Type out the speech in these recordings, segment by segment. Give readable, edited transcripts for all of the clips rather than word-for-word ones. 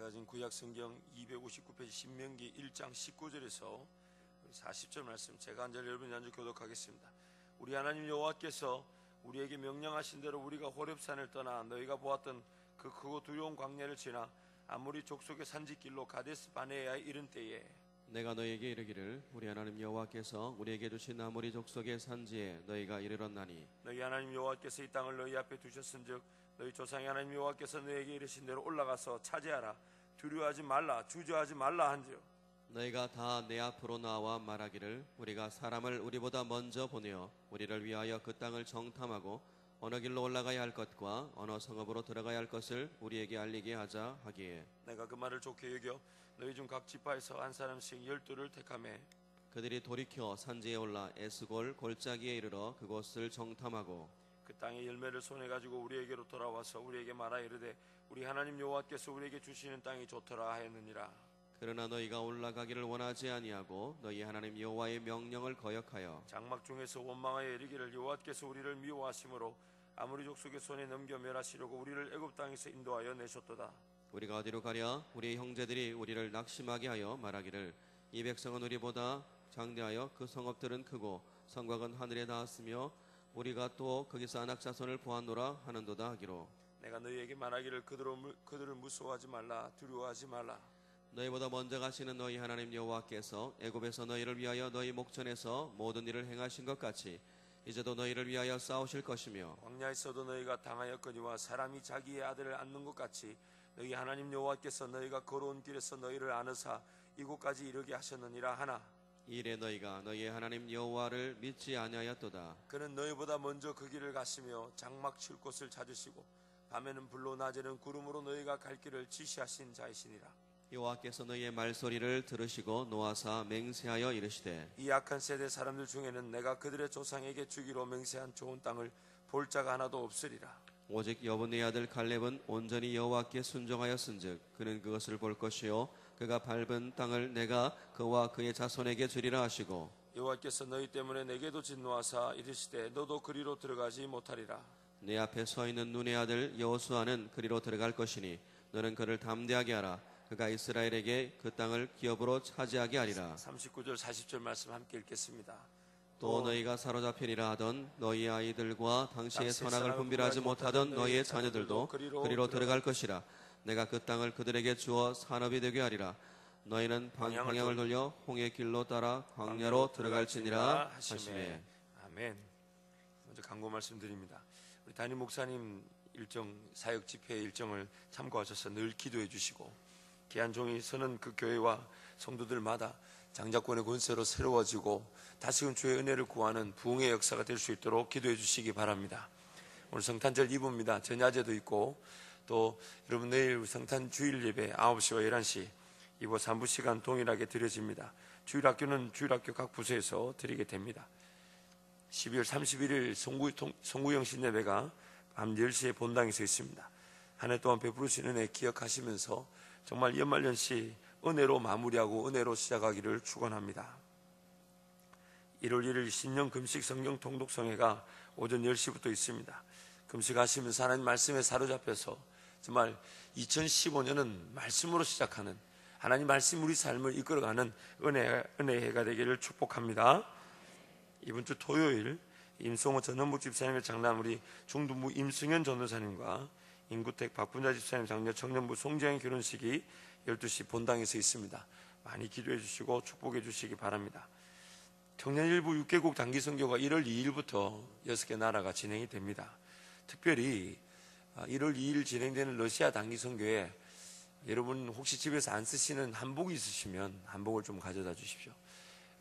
제가 지금 구약 성경 259페이지 신명기 1장 19절에서 40절 말씀 제가 한 절 여러분 연주 교독하겠습니다. 우리 하나님 여호와께서 우리에게 명령하신 대로 우리가 호렙산을 떠나 너희가 보았던 그 크고 두려운 광야를 지나 아모리 족속의 산지길로 가데스 바네아에 이른 때에 내가 너희에게 이르기를 우리 하나님 여호와께서 우리에게 주신 아모리 족속의 산지에 너희가 이르렀나니 너희 하나님 여호와께서 이 땅을 너희 앞에 두셨은즉 너희 조상의 하나님 여호와께서 너희에게 이르신 대로 올라가서 차지하라. 두려워하지 말라, 주저하지 말라 한지요. 너희가 다 내 앞으로 나와 말하기를 우리가 사람을 우리보다 먼저 보내어 우리를 위하여 그 땅을 정탐하고 어느 길로 올라가야 할 것과 어느 성읍으로 들어가야 할 것을 우리에게 알리게 하자 하기에 내가 그 말을 좋게 여겨 너희 중 각 지파에서 한 사람씩 12를 택하매 그들이 돌이켜 산지에 올라 에스골 골짜기에 이르러 그곳을 정탐하고 그 땅의 열매를 손에 가지고 우리에게로 돌아와서 우리에게 말하 이르되 우리 하나님 여호와께서 우리에게 주시는 땅이 좋더라 하였느니라. 그러나 너희가 올라가기를 원하지 아니하고 너희 하나님 여호와의 명령을 거역하여 장막 중에서 원망하여 이르기를 여호와께서 우리를 미워하심으로 아모리 족속의 손에 넘겨 멸하시려고 우리를 애굽 땅에서 인도하여 내셨도다. 우리가 어디로 가랴? 우리의 형제들이 우리를 낙심하게 하여 말하기를 이 백성은 우리보다 장대하여 그 성읍들은 크고 성곽은 하늘에 닿았으며 우리가 또 거기서 아낙 자손을 보았노라 하는도다 하기로 내가 너희에게 말하기를 그들을 무서워하지 말라, 두려워하지 말라. 너희보다 먼저 가시는 너희 하나님 여호와께서 애굽에서 너희를 위하여 너희 목전에서 모든 일을 행하신 것 같이 이제도 너희를 위하여 싸우실 것이며 광야에서도 너희가 당하였거니와 사람이 자기의 아들을 안는 것 같이 너희 하나님 여호와께서 너희가 걸어온 길에서 너희를 안으사 이곳까지 이르게 하셨느니라 하나 이래 너희가 너희의 하나님 여호와를 믿지 아니하였도다. 그는 너희보다 먼저 그 길을 가시며 장막 칠 곳을 찾으시고 밤에는 불로 낮에는 구름으로 너희가 갈 길을 지시하신 자이시니라. 여호와께서 너희의 말소리를 들으시고 노하사 맹세하여 이르시되 이 악한 세대 사람들 중에는 내가 그들의 조상에게 주기로 맹세한 좋은 땅을 볼 자가 하나도 없으리라. 오직 여분의 아들 갈렙은 온전히 여호와께 순종하였은즉 그는 그것을 볼 것이요 그가 밟은 땅을 내가 그와 그의 자손에게 주리라 하시고 여호와께서 너희 때문에 내게도 진노하사 이르시되 너도 그리로 들어가지 못하리라. 내 앞에 서 있는 눈의 아들 여호수아는 그리로 들어갈 것이니 너는 그를 담대하게 하라. 그가 이스라엘에게 그 땅을 기업으로 차지하게 하리라. 39절 40절 말씀 함께 읽겠습니다. 또 너희가 사로잡히리라 하던 너희 아이들과 당시의 선악을 분별하지 못하던 너희의 자녀들도 그리로 들어갈 것이라. 내가 그 땅을 그들에게 주어 산업이 되게 하리라. 너희는 방향을 돌려 홍해 길로 따라 광야로 들어갈지니라 하시매. 아멘. 먼저 강구 말씀드립니다. 우리 담임 목사님 일정 사역 집회 일정을 참고하셔서 늘 기도해 주시고 귀한 종이 서는 그 교회와 성도들마다 장자권의 권세로 새로워지고 다시금 주의 은혜를 구하는 부흥의 역사가 될 수 있도록 기도해 주시기 바랍니다. 오늘 성탄절 2부입니다. 전야제도 있고 또 여러분 내일 성탄 주일 예배 9시와 11시 2부 3부 시간 동일하게 드려집니다. 주일학교는 주일학교 각 부서에서 드리게 됩니다. 12월 31일 송구영 신예배가 밤 10시에 본당에서 있습니다. 한 해 동안 베푸르신 은혜 기억하시면서 정말 연말연시 은혜로 마무리하고 은혜로 시작하기를 축원합니다. 1월 1일 신년 금식 성경 통독성회가 오전 10시부터 있습니다. 금식하시면서 하나님 말씀에 사로잡혀서 정말 2015년은 말씀으로 시작하는 하나님 말씀 우리 삶을 이끌어가는 은혜의 해가 되기를 축복합니다. 이번 주 토요일 임성호 전원북 집사님의 장남 우리 중등부 임승현 전도사님과 인구택 박분자 집사님 장녀 청년부 송재영 결혼식이 12시 본당에서 있습니다. 많이 기도해 주시고 축복해 주시기 바랍니다. 청년일부 6개국 단기 선교가 1월 2일부터 6개 나라가 진행이 됩니다. 특별히 1월 2일 진행되는 러시아 단기 선교에 여러분 혹시 집에서 안 쓰시는 한복이 있으시면 한복을 좀 가져다 주십시오.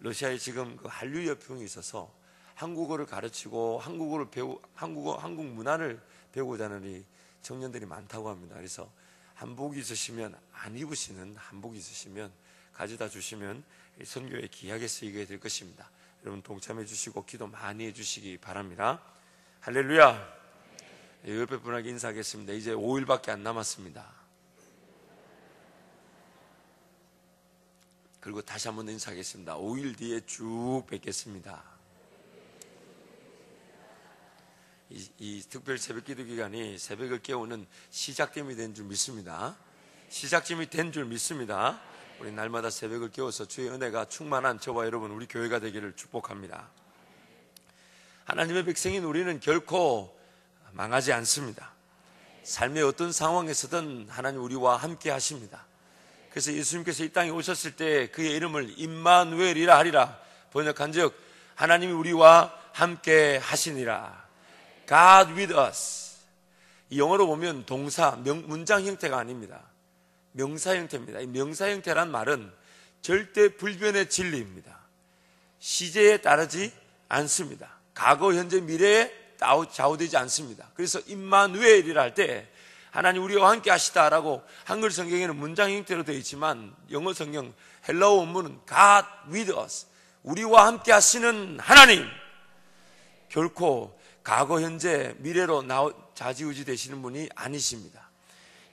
러시아에 지금 그 한류 열풍이 있어서 한국어를 가르치고 한국 문화를 배우고자 하는 이 청년들이 많다고 합니다. 그래서 한복이 있으시면 안 입으시는 한복이 있으시면 가져다 주시면 선교에 귀하게 쓰이게 될 것입니다. 여러분 동참해 주시고 기도 많이 해 주시기 바랍니다. 할렐루야. 옆에 분에게 인사하겠습니다. 이제 5일밖에 안 남았습니다. 그리고 다시 한번 인사하겠습니다. 5일 뒤에 쭉 뵙겠습니다. 이 특별 새벽 기도 기간이 새벽을 깨우는 시작점이 된 줄 믿습니다. 시작점이 된 줄 믿습니다. 우리 날마다 새벽을 깨워서 주의 은혜가 충만한 저와 여러분 우리 교회가 되기를 축복합니다. 하나님의 백성인 우리는 결코 망하지 않습니다. 삶의 어떤 상황에서든 하나님 우리와 함께 하십니다. 그래서 예수님께서 이 땅에 오셨을 때 그의 이름을 임마누엘이라 하리라 번역한즉 하나님이 우리와 함께 하시니라. God with us. 이 영어로 보면 동사, 문장 형태가 아닙니다. 명사 형태입니다. 이 명사 형태란 말은 절대 불변의 진리입니다. 시제에 따르지 않습니다. 과거, 현재, 미래에 좌우되지 않습니다. 그래서 임마누엘이라 할 때 하나님 우리와 함께 하시다라고 한글 성경에는 문장 형태로 되어 있지만 영어 성경 헬라어 원문은 God with us. 우리와 함께 하시는 하나님. 결코 과거, 현재, 미래로 좌지우지 되시는 분이 아니십니다.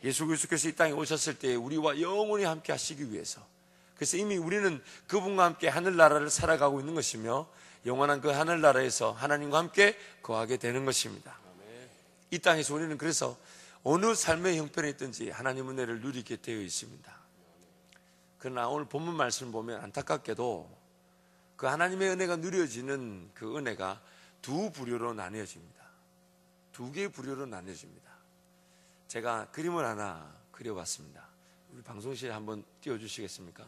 예수 그리스도께서 이 땅에 오셨을 때 우리와 영원히 함께 하시기 위해서, 그래서 이미 우리는 그분과 함께 하늘나라를 살아가고 있는 것이며 영원한 그 하늘나라에서 하나님과 함께 거하게 되는 것입니다. 이 땅에서 우리는 그래서 어느 삶의 형편에 있든지 하나님 은혜를 누리게 되어 있습니다. 그러나 오늘 본문 말씀을 보면 안타깝게도 그 하나님의 은혜가 누려지는 그 은혜가 두 부류로 나뉘어집니다. 두 개의 부류로 나뉘어집니다. 제가 그림을 하나 그려봤습니다. 우리 방송실에 한번 띄워주시겠습니까?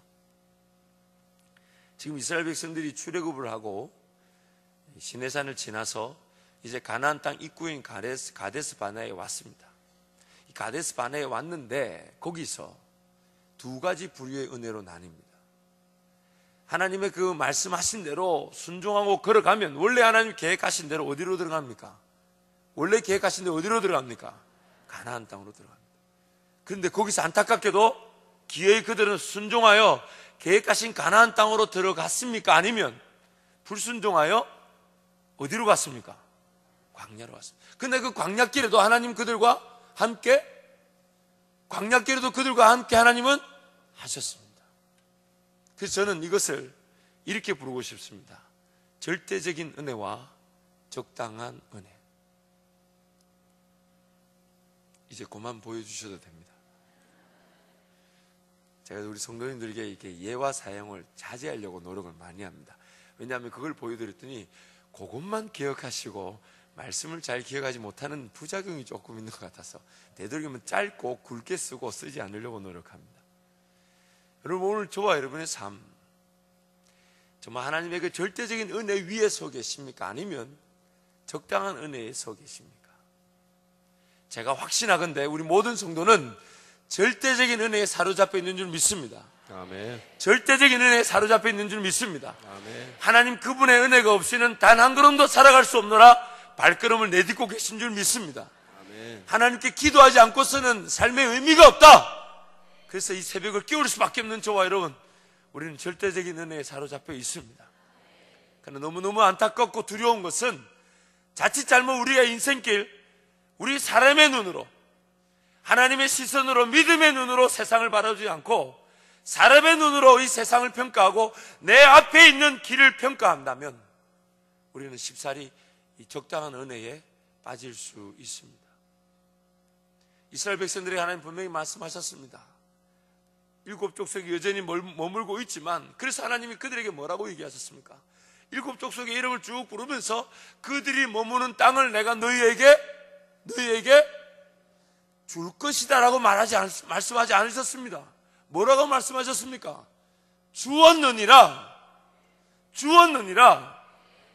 지금 이스라엘 백성들이 출애굽을 하고 시내산을 지나서 이제 가나안 땅 입구인 가데스 바네아에 왔습니다. 이 가데스 바네아에 왔는데 거기서 두 가지 부류의 은혜로 나뉩니다. 하나님의 그 말씀하신 대로 순종하고 걸어가면 원래 하나님 계획하신 대로 어디로 들어갑니까? 원래 계획하신 대로 어디로 들어갑니까? 가나안 땅으로 들어갑니다. 그런데 거기서 안타깝게도 기어이 그들은 순종하여 계획하신 가나안 땅으로 들어갔습니까? 아니면 불순종하여 어디로 갔습니까? 광야로 갔습니다. 근데 그 광야길에도 하나님 그들과 함께, 광야길에도 그들과 함께 하나님은 하셨습니다. 그래서 저는 이것을 이렇게 부르고 싶습니다. 절대적인 은혜와 적당한 은혜. 이제 그만 보여주셔도 됩니다. 제가 우리 성도님들에게 이렇게 예와 사용을 자제하려고 노력을 많이 합니다. 왜냐하면 그걸 보여드렸더니 그것만 기억하시고 말씀을 잘 기억하지 못하는 부작용이 조금 있는 것 같아서 되도록이면 짧고 굵게 쓰고 쓰지 않으려고 노력합니다. 여러분, 오늘 저와 여러분의 삶, 정말 하나님의 그 절대적인 은혜 위에 서 계십니까? 아니면 적당한 은혜에 서 계십니까? 제가 확신하건대 우리 모든 성도는 절대적인 은혜에 사로잡혀 있는 줄 믿습니다. 아멘. 절대적인 은혜에 사로잡혀 있는 줄 믿습니다. 아멘. 하나님 그분의 은혜가 없이는 단 한 걸음도 살아갈 수 없노라 발걸음을 내딛고 계신 줄 믿습니다. 아멘. 하나님께 기도하지 않고서는 삶의 의미가 없다. 그래서 이 새벽을 깨울 수밖에 없는 저와 여러분, 우리는 절대적인 은혜에 사로잡혀 있습니다. 그러나 너무너무 안타깝고 두려운 것은 자칫 잘못 우리의 인생길, 우리 사람의 눈으로, 하나님의 시선으로, 믿음의 눈으로 세상을 바라보지 않고 사람의 눈으로 이 세상을 평가하고 내 앞에 있는 길을 평가한다면 우리는 쉽사리 이 적당한 은혜에 빠질 수 있습니다. 이스라엘 백성들이 하나님 분명히 말씀하셨습니다. 7 족속이 여전히 머물고 있지만, 그래서 하나님이 그들에게 뭐라고 얘기하셨습니까? 7 족속의 이름을 쭉 부르면서 그들이 머무는 땅을 내가 너희에게 줄 것이다라고 말씀하지 않으셨습니다. 뭐라고 말씀하셨습니까? 주었느니라.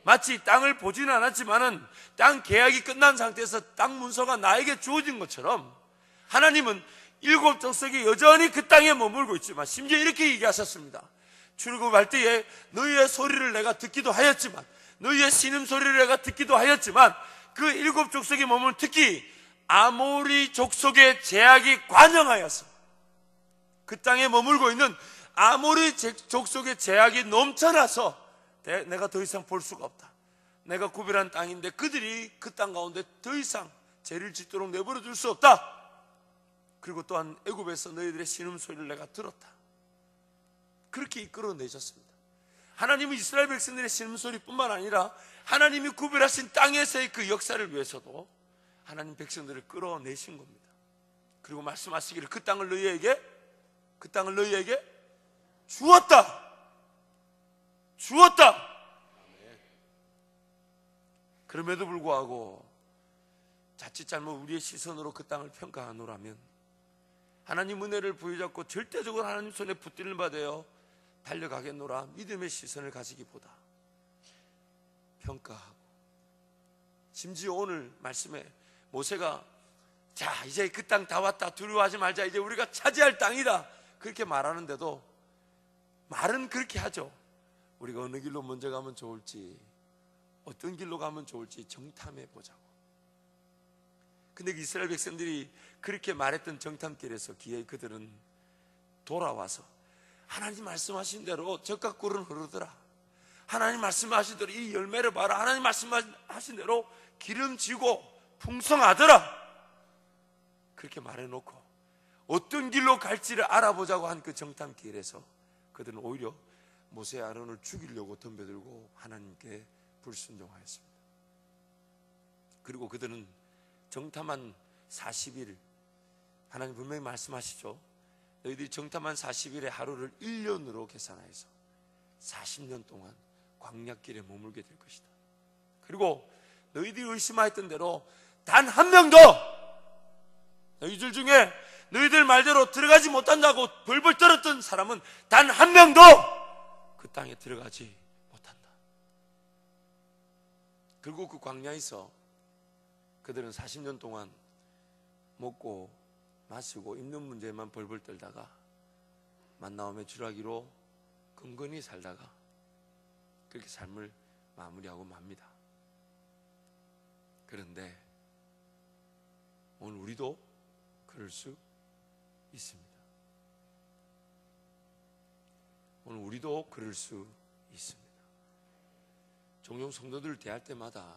마치 땅을 보지는 않았지만은 땅 계약이 끝난 상태에서 땅 문서가 나에게 주어진 것처럼 하나님은 7 족속이 여전히 그 땅에 머물고 있지만, 심지어 이렇게 얘기하셨습니다. 출애굽할 때에 너희의 소리를 내가 듣기도 하였지만, 너희의 신음소리를 내가 듣기도 하였지만, 그 7 족속이 머무는 특히 아모리 족속의 제약이 관영하였어. 그 땅에 머물고 있는 아모리 족속의 제약이 넘쳐나서 내가 더 이상 볼 수가 없다. 내가 구별한 땅인데 그들이 그 땅 가운데 더 이상 죄를 짓도록 내버려 둘 수 없다. 그리고 또한 애굽에서 너희들의 신음소리를 내가 들었다. 그렇게 이끌어내셨습니다. 하나님은 이스라엘 백성들의 신음소리뿐만 아니라 하나님이 구별하신 땅에서의 그 역사를 위해서도 하나님 백성들을 끌어내신 겁니다. 그리고 말씀하시기를 그 땅을 너희에게 주었다. 그럼에도 불구하고 자칫 잘못 우리의 시선으로 그 땅을 평가하노라면 하나님 은혜를 부여잡고 절대적으로 하나님 손에 붙들림 받아요 달려가겠노라 믿음의 시선을 가지기보다 평가하고, 심지어 오늘 말씀에 모세가 자 이제 그 땅 다 왔다, 두려워하지 말자, 이제 우리가 차지할 땅이다, 그렇게 말하는데도 말은 그렇게 하죠. 우리가 어느 길로 먼저 가면 좋을지, 어떤 길로 가면 좋을지 정탐해 보자고. 근데 이스라엘 백성들이 그렇게 말했던 정탐길에서 기어이 그들은 돌아와서 하나님 말씀하신 대로 적과 꿀은 흐르더라, 하나님 말씀하신 대로 이 열매를 봐라, 하나님 말씀하신 대로 기름지고 풍성하더라, 그렇게 말해놓고 어떤 길로 갈지를 알아보자고 한 그 정탐길에서 그들은 오히려 모세 아론을 죽이려고 덤벼들고 하나님께 불순종하였습니다. 그리고 그들은 정탐한 40일, 하나님 분명히 말씀하시죠. 너희들이 정탐한 40일의 하루를 1년으로 계산하여서 40년 동안 광야길에 머물게 될 것이다. 그리고 너희들이 의심하였던 대로 단 한 명도 너희들 중에 너희들 말대로 들어가지 못한다고 벌벌 떨었던 사람은 단 한 명도 그 땅에 들어가지 못한다. 그리고 그 광야에서 그들은 40년 동안 먹고 마시고 입는 문제만 벌벌 떨다가 만나와 매출하기로 근근히 살다가 그렇게 삶을 마무리하고 맙니다. 그런데 오늘 우리도 그럴 수 있습니다. 오늘 우리도 그럴 수 있습니다. 종종 성도들을 대할 때마다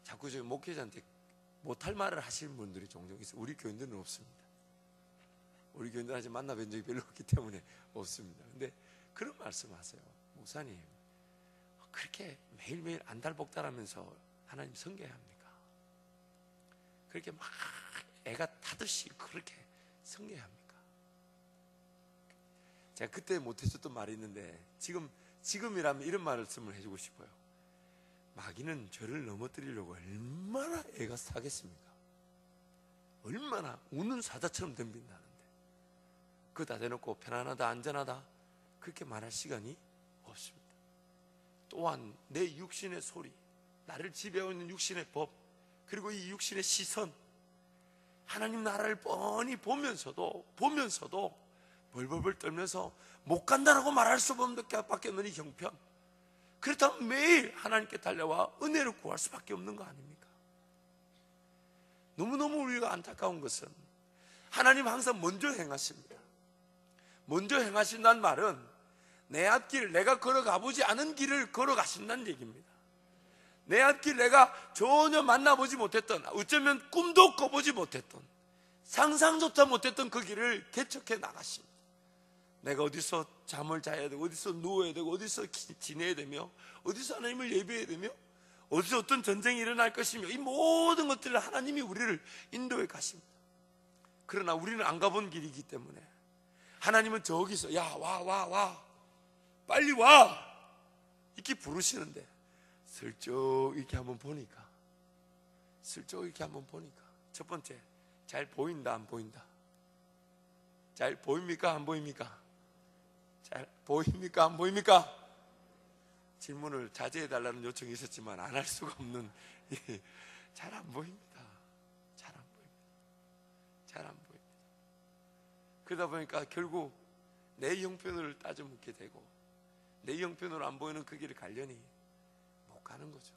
자꾸 저희 목회자한테 못할 말을 하시는 분들이 종종 있어요. 우리 교인들은 없습니다. 우리 교인들 아직 만나뵌 적이 별로 없기 때문에 없습니다. 근데 그런 말씀하세요. 목사님, 그렇게 매일매일 안달복달하면서 하나님 섬겨야 합니까? 그렇게 막 애가 타듯이 그렇게 섬겨야 합니까? 제가 그때 못해줬던 말이 있는데 지금이라면 이런 말씀을 해주고 싶어요. 마귀는 저를 넘어뜨리려고 얼마나 애가 타겠습니까? 얼마나 우는 사자처럼 덤빈다는데 그거 다 대놓고 편안하다 안전하다 그렇게 말할 시간이 없습니다. 또한 내 육신의 소리, 나를 지배하고 있는 육신의 법, 그리고 이 육신의 시선, 하나님 나라를 뻔히 보면서도 벌벌벌 떨면서 못 간다라고 말할 수밖에 없는 이 형편, 그렇다면 매일 하나님께 달려와 은혜를 구할 수밖에 없는 거 아닙니까? 너무너무 우리가 안타까운 것은 하나님 항상 먼저 행하십니다. 먼저 행하신다는 말은 내 앞길, 내가 걸어가보지 않은 길을 걸어가신다는 얘기입니다. 내 앞길 내가 전혀 만나보지 못했던, 어쩌면 꿈도 꿔보지 못했던, 상상조차 못했던 그 길을 개척해 나가십니다. 내가 어디서 잠을 자야 되고, 어디서 누워야 되고, 어디서 지내야 되며, 어디서 하나님을 예배해야 되며, 어디서 어떤 전쟁이 일어날 것이며, 이 모든 것들을 하나님이 우리를 인도해 가십니다. 그러나 우리는 안 가본 길이기 때문에 하나님은 저기서 야, 와 빨리 와 이렇게 부르시는데 슬쩍 이렇게 한번 보니까 첫 번째, 잘 보인다 안 보인다? 잘 보입니까 안 보입니까? 잘 보입니까 안 보입니까? 질문을 자제해달라는 요청이 있었지만 안 할 수가 없는, 잘 안 보입니다. 잘 안 보입니다. 그러다 보니까 결국 내 형편을 따져 묻게 되고 내 형편으로 안 보이는 그 길을 가려니 못 가는 거죠.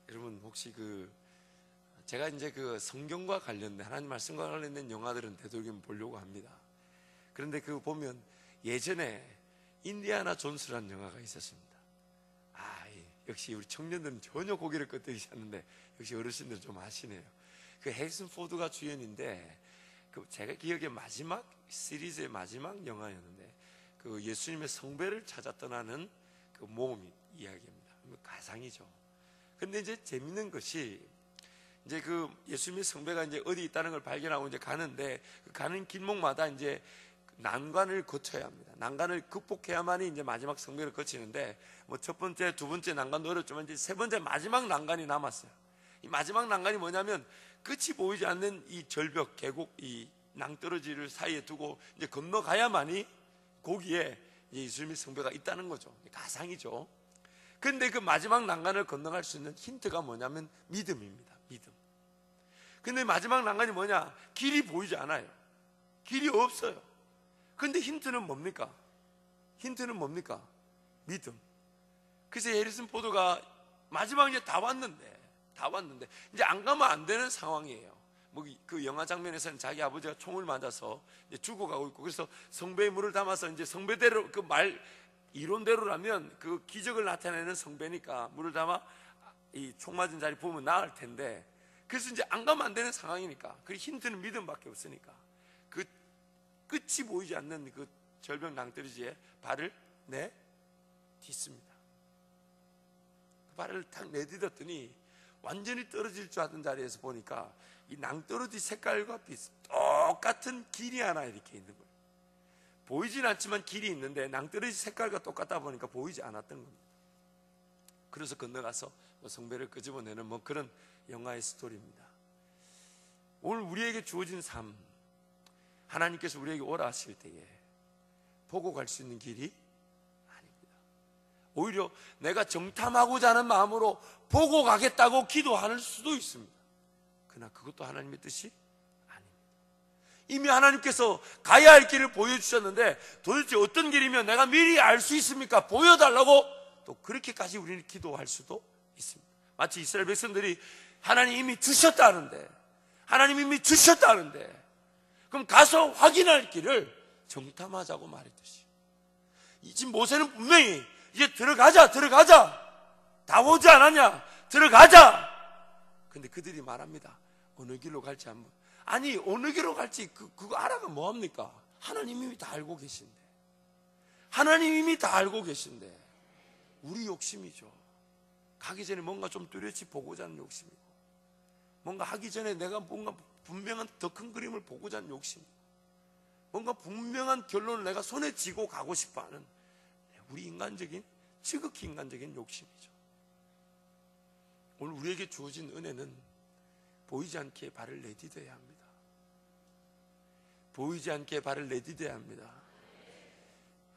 여러분 혹시 제가 이제 성경과 관련된, 하나님 말씀과 관련된 영화들은 되도록이면 보려고 합니다. 그런데 그거 보면 예전에 인디아나 존스라는 영화가 있었습니다. 역시 우리 청년들은 전혀 고개를 끄덕이셨는데 역시 어르신들은 좀 아시네요. 해리슨 포드가 주연인데 제가 기억에 마지막 시리즈의 마지막 영화였는데 예수님의 성배를 찾아 떠나는 모험 이야기입니다. 가상이죠. 근데 이제 재밌는 것이 이제 그 예수님의 성배가 이제 어디 있다는 걸 발견하고 이제 가는데, 그 가는 길목마다 이제 난관을 거쳐야 합니다. 난관을 극복해야만이 이제 마지막 성배를 거치는데, 뭐 첫 번째, 두 번째 난관도 어렵지만 이제 세 번째 마지막 난관이 남았어요. 이 마지막 난관이 뭐냐면 끝이 보이지 않는 이 절벽, 계곡, 이 낭떠러지를 사이에 두고 이제 건너가야만이 거기에 이제 예수님의 성배가 있다는 거죠. 가상이죠. 그런데 그 마지막 난관을 건너갈 수 있는 힌트가 뭐냐면 믿음입니다. 믿음. 근데 마지막 난관이 뭐냐? 길이 보이지 않아요. 길이 없어요. 근데 힌트는 뭡니까? 힌트는 뭡니까? 믿음. 그래서 해리슨 포드가 마지막 이제 다 왔는데 이제 안 가면 안 되는 상황이에요. 뭐 그 영화 장면에서는 자기 아버지가 총을 맞아서 이제 죽어가고 있고, 그래서 성배에 물을 담아서 이제 성배대로, 그 말 이론대로라면 그 기적을 나타내는 성배니까 물을 담아 이 총 맞은 자리 보면 나을 텐데, 그래서 이제 안 가면 안 되는 상황이니까, 그 힌트는 믿음밖에 없으니까 그 끝이 보이지 않는 그 절벽 낭떠러지에 발을 내딛습니다. 그 발을 탁 내딛었더니 완전히 떨어질 줄 알던 자리에서 보니까 이 낭떠러지 색깔과 똑같은 길이 하나 이렇게 있는 거예요. 보이진 않지만 길이 있는데 낭떠러지 색깔과 똑같다 보니까 보이지 않았던 겁니다. 그래서 건너가서 뭐 성배를 끄집어내는 뭐 그런 영화의 스토리입니다. 오늘 우리에게 주어진 삶, 하나님께서 우리에게 오라 하실 때에 보고 갈 수 있는 길이 아닙니다. 오히려 내가 정탐하고자 하는 마음으로 보고 가겠다고 기도할 수도 있습니다. 그러나 그것도 하나님의 뜻이 아닙니다. 이미 하나님께서 가야 할 길을 보여주셨는데 도대체 어떤 길이면 내가 미리 알 수 있습니까? 보여달라고 또 그렇게까지 우리는 기도할 수도 있습니다. 마치 이스라엘 백성들이 하나님 이미 주셨다는데, 하나님 이미 주셨다는데 그럼 가서 확인할 길을 정탐하자고 말했듯이, 지금 모세는 분명히 이제 들어가자 다 오지 않았냐, 들어가자. 근데 그들이 말합니다. 어느 길로 갈지 한번. 아니 어느 길로 갈지 그거 알아가 뭐합니까? 하나님 이미 다 알고 계신데, 하나님 이미 다 알고 계신데 우리 욕심이죠. 가기 전에 뭔가 좀 뚜렷이 보고자 하는 욕심이고, 뭔가 하기 전에 내가 뭔가 분명한 더 큰 그림을 보고자 하는 욕심, 뭔가 분명한 결론을 내가 손에 쥐고 가고 싶어하는 우리 인간적인, 지극히 인간적인 욕심이죠. 오늘 우리에게 주어진 은혜는 보이지 않게 발을 내디뎌야 합니다. 보이지 않게 발을 내디뎌야 합니다.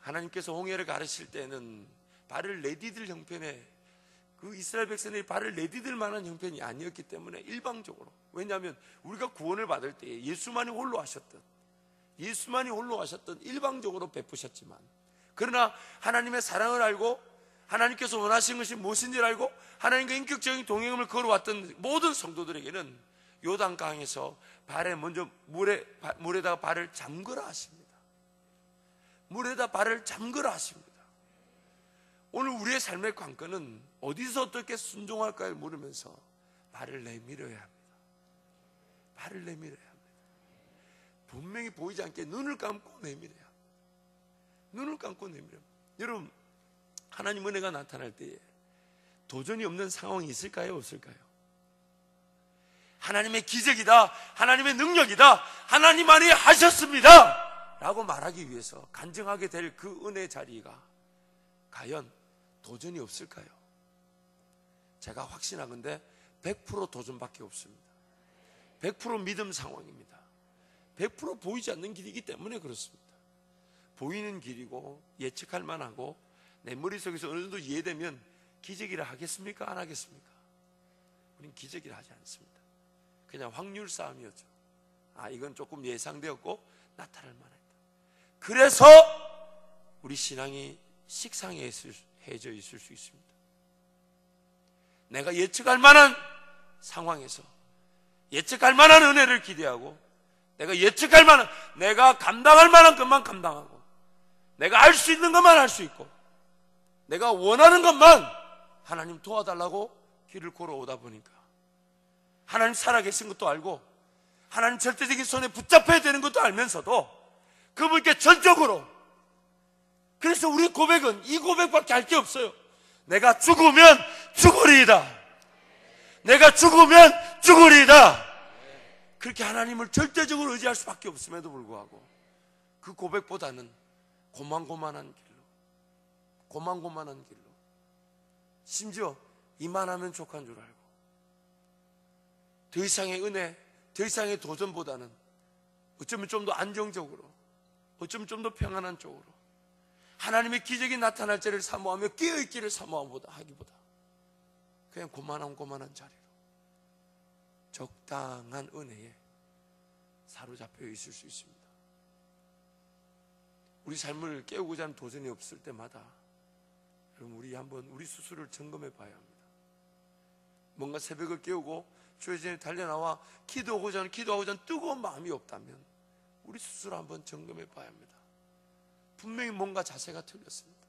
하나님께서 홍해를 가르칠 때는 발을 내디딜 형편에, 그 이스라엘 백성들이 발을 내디딜 만한 형편이 아니었기 때문에 일방적으로, 왜냐하면 우리가 구원을 받을 때 예수만이 홀로 하셨던 일방적으로 베푸셨지만, 그러나 하나님의 사랑을 알고 하나님께서 원하신 것이 무엇인지를 알고 하나님과 인격적인 동행을 걸어왔던 모든 성도들에게는 요단강에서 발에 먼저 물에다가 발을 잠그라 하십니다. 물에다 발을 잠그라 하십니다. 오늘 우리의 삶의 관건은 어디서 어떻게 순종할까를 물으면서 발을 내밀어야 합니다. 발을 내밀어야 합니다. 분명히 보이지 않게 눈을 감고 내밀어야 합니다. 눈을 감고 내밀어야 합니다. 여러분, 하나님 은혜가 나타날 때에 도전이 없는 상황이 있을까요? 없을까요? 하나님의 기적이다, 하나님의 능력이다, 하나님만이 하셨습니다 라고 말하기 위해서 간증하게 될 그 은혜 자리가 과연 도전이 없을까요? 제가 확신하건대 100% 도전밖에 없습니다. 100% 믿음 상황입니다. 100% 보이지 않는 길이기 때문에 그렇습니다. 보이는 길이고 예측할 만하고 내 머릿속에서 어느 정도 이해되면 기적이라 하겠습니까? 안 하겠습니까? 우린 기적이라 하지 않습니다. 그냥 확률 싸움이었죠. 이건 조금 예상되었고 나타날 만하다. 그래서 우리 신앙이 식상해져 있을 수 있습니다. 내가 예측할 만한 상황에서 예측할 만한 은혜를 기대하고, 내가 예측할 만한, 내가 감당할 만한 것만 감당하고, 내가 알 수 있는 것만 할 수 있고, 내가 원하는 것만 하나님 도와달라고 길을 걸어오다 보니까 하나님 살아계신 것도 알고 하나님 절대적인 손에 붙잡혀야 되는 것도 알면서도 그분께 전적으로, 그래서 우리 고백은 이 고백밖에 할 게 없어요. 내가 죽으면 죽으리이다. 내가 죽으면 죽으리이다. 그렇게 하나님을 절대적으로 의지할 수밖에 없음에도 불구하고 그 고백보다는 고만고만한 길로 심지어 이만하면 족한 줄 알고 더 이상의 은혜, 더 이상의 도전보다는 어쩌면 좀 더 안정적으로, 어쩌면 좀 더 평안한 쪽으로 하나님의 기적이 나타날 때를 사모하며 깨어있기를 사모하기보다 그냥 고만한 자리로 적당한 은혜에 사로잡혀 있을 수 있습니다. 우리 삶을 깨우고자 하는 도전이 없을 때마다 여러분 우리 한번 우리 스스로를 점검해 봐야 합니다. 뭔가 새벽을 깨우고 주의 전에 달려나와 기도하고자 하는 뜨거운 마음이 없다면 우리 스스로 한번 점검해 봐야 합니다. 분명히 뭔가 자세가 틀렸습니다.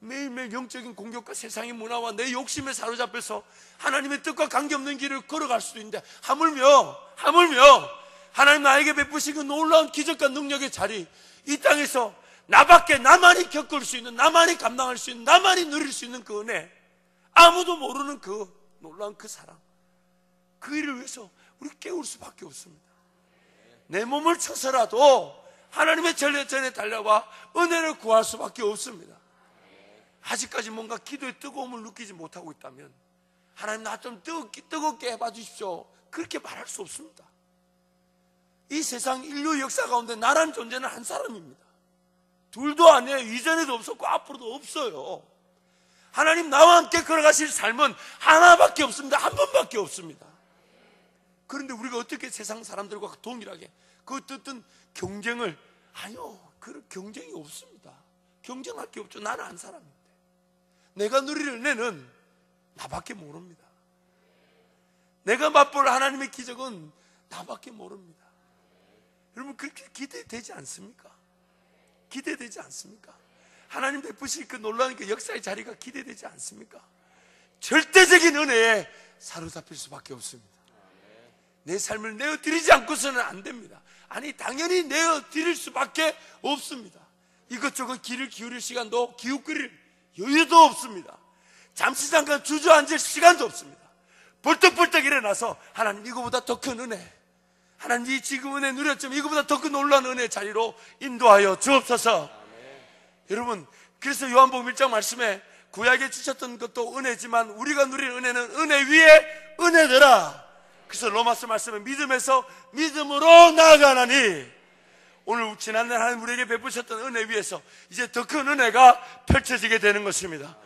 매일매일 영적인 공격과 세상의 문화와 내 욕심에 사로잡혀서 하나님의 뜻과 관계없는 길을 걸어갈 수도 있는데 하물며 하나님 나에게 베푸신 그 놀라운 기적과 능력의 자리, 이 땅에서 나만이 겪을 수 있는, 나만이 감당할 수 있는, 나만이 누릴 수 있는 그 은혜, 아무도 모르는 그 놀라운 그 사랑, 그 일을 위해서 우리 깨울 수밖에 없습니다. 내 몸을 쳐서라도 하나님의 전에 달려와 은혜를 구할 수밖에 없습니다. 아직까지 뭔가 기도의 뜨거움을 느끼지 못하고 있다면 하나님 나 좀 뜨겁게 해봐 주십시오, 그렇게 말할 수 없습니다. 이 세상 인류 역사 가운데 나란 존재는 한 사람입니다. 둘도 아니에요. 이전에도 없었고 앞으로도 없어요. 하나님 나와 함께 걸어가실 삶은 하나밖에 없습니다. 한 번밖에 없습니다. 그런데 우리가 어떻게 세상 사람들과 동일하게 그 어떤 경쟁을, 아니요, 그런 경쟁이 없습니다. 경쟁할 게 없죠. 나는 한 사람인데 내가 누릴 은혜는 나밖에 모릅니다. 내가 맛볼 하나님의 기적은 나밖에 모릅니다. 여러분 그렇게 기대되지 않습니까? 기대되지 않습니까? 하나님 베푸실 그 놀라운 그 역사의 자리가 기대되지 않습니까? 절대적인 은혜에 사로잡힐 수밖에 없습니다. 내 삶을 내어드리지 않고서는 안 됩니다. 아니 당연히 내어드릴 수밖에 없습니다. 이것저것 귀를 기울일 시간도 기웃거릴 여유도 없습니다. 잠시 잠깐 주저앉을 시간도 없습니다. 벌떡벌떡 일어나서 하나님 이거보다 더 큰 은혜, 하나님 이 지금 은혜 누렸지만 이거보다 더 큰 놀라운 은혜 자리로 인도하여 주옵소서. 여러분 그래서 요한복음 1장 말씀에 구약에 주셨던 것도 은혜지만 우리가 누릴 은혜는 은혜 위에 은혜더라. 그래서 로마서 말씀은 믿음에서 믿음으로 나아가나니, 오늘 지난날 하나님 우리에게 베푸셨던 은혜 위에서 이제 더 큰 은혜가 펼쳐지게 되는 것입니다.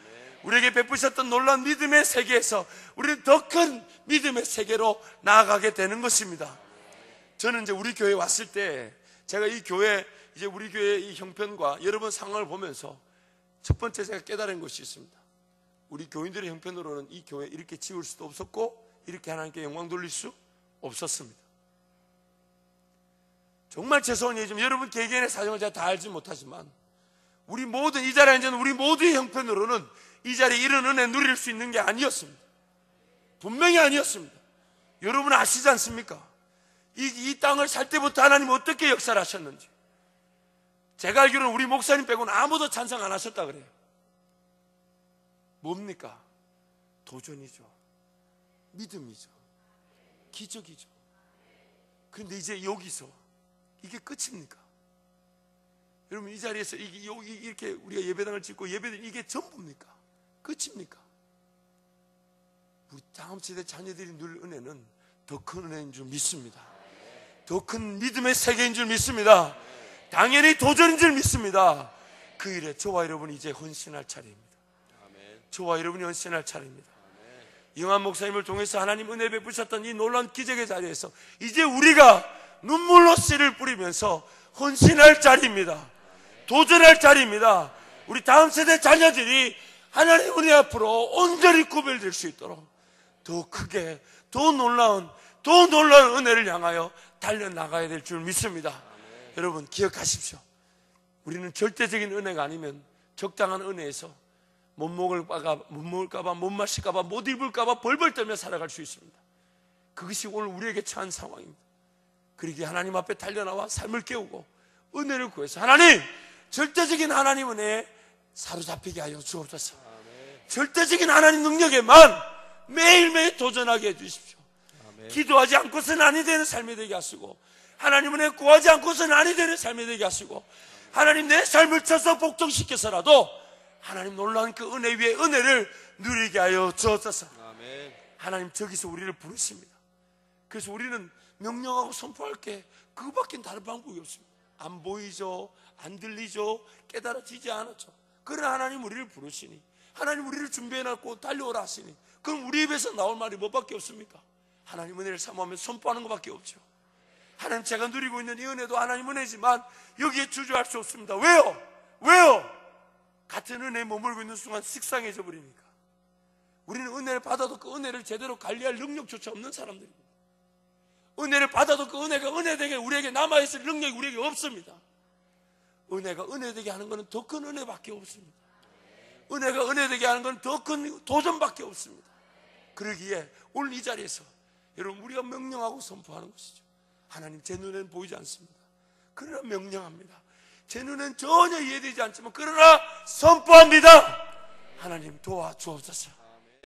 우리에게 베푸셨던 놀라운 믿음의 세계에서 우리는 더 큰 믿음의 세계로 나아가게 되는 것입니다. 저는 이제 우리 교회에 왔을 때 제가 이 교회, 이제 우리 교회의 이 형편과 여러 번 상황을 보면서 첫 번째 제가 깨달은 것이 있습니다. 우리 교인들의 형편으로는 이 교회 이렇게 지을 수도 없었고 이렇게 하나님께 영광 돌릴 수 없었습니다. 정말 죄송한 얘기지만 여러분 개개인의 사정을 제가 다 알지 못하지만 우리 모든 이 자리에 앉은 우리 모두의 형편으로는 이 자리에 이런 은혜 누릴 수 있는 게 아니었습니다. 분명히 아니었습니다. 여러분 아시지 않습니까? 이 땅을 살 때부터 하나님 어떻게 역사를 하셨는지. 제가 알기로는 우리 목사님 빼고는 아무도 찬성 안 하셨다 그래요. 뭡니까? 도전이죠, 믿음이죠, 기적이죠. 그런데 이제 여기서 이게 끝입니까? 여러분 이 자리에서 이렇게 우리가 예배당을 짓고 예배드리는 이게 전부입니까? 끝입니까? 우리 다음 세대 자녀들이 누릴 은혜는 더 큰 은혜인 줄 믿습니다. 더 큰 믿음의 세계인 줄 믿습니다. 당연히 도전인 줄 믿습니다. 그 일에 저와 여러분이 이제 헌신할 차례입니다. 저와 여러분이 헌신할 차례입니다. 영환 목사님을 통해서 하나님 은혜 베푸셨던 이 놀라운 기적의 자리에서 이제 우리가 눈물로 씨를 뿌리면서 헌신할 자리입니다. 도전할 자리입니다. 우리 다음 세대 자녀들이 하나님 은혜 앞으로 온전히 구별될 수 있도록 더 크게 더 놀라운 은혜를 향하여 달려나가야 될 줄 믿습니다. 여러분 기억하십시오. 우리는 절대적인 은혜가 아니면 적당한 은혜에서 못 먹을까봐, 못 마실까봐, 못 입을까봐 벌벌 떨며 살아갈 수 있습니다. 그것이 오늘 우리에게 처한 상황입니다. 그러기에 하나님 앞에 달려나와 삶을 깨우고 은혜를 구해서 하나님, 절대적인 하나님 은혜에 사로잡히게 하여 주옵소서. 절대적인 하나님 능력에만 매일매일 도전하게 해주십시오. 기도하지 않고서는 아니 되는 삶이 되게 하시고, 하나님 은혜 구하지 않고서는 아니 되는 삶이 되게 하시고, 하나님 내 삶을 쳐서 복종시켜서라도 하나님 놀라운 그 은혜 위에 은혜를 누리게 하여 주옵소서. 하나님 저기서 우리를 부르십니다. 그래서 우리는 명령하고 선포할 게 그거밖에 다른 방법이 없습니다. 안 보이죠, 안 들리죠, 깨달아지지 않았죠. 그러나 하나님 우리를 부르시니, 하나님 우리를 준비해놨고 달려오라 하시니, 그럼 우리 입에서 나올 말이 뭐밖에 없습니까? 하나님 은혜를 사모하며 선포하는 것밖에 없죠. 하나님 제가 누리고 있는 이 은혜도 하나님 은혜지만 여기에 주저할 수 없습니다. 왜요? 같은 은혜에 머물고 있는 순간 식상해져 버리니까. 우리는 은혜를 받아도 그 은혜를 제대로 관리할 능력조차 없는 사람들입니다. 은혜를 받아도 그 은혜가 은혜되게 우리에게 남아있을 능력이 우리에게 없습니다. 은혜가 은혜되게 하는 것은 더 큰 은혜밖에 없습니다. 은혜가 은혜되게 하는 것은 더 큰 도전밖에 없습니다. 그러기에 오늘 이 자리에서 여러분 우리가 명령하고 선포하는 것이죠. 하나님 제 눈에는 보이지 않습니다. 그러나 명령합니다. 제 눈에는 전혀 이해되지 않지만 그러나 선포합니다. 하나님 도와주옵소서.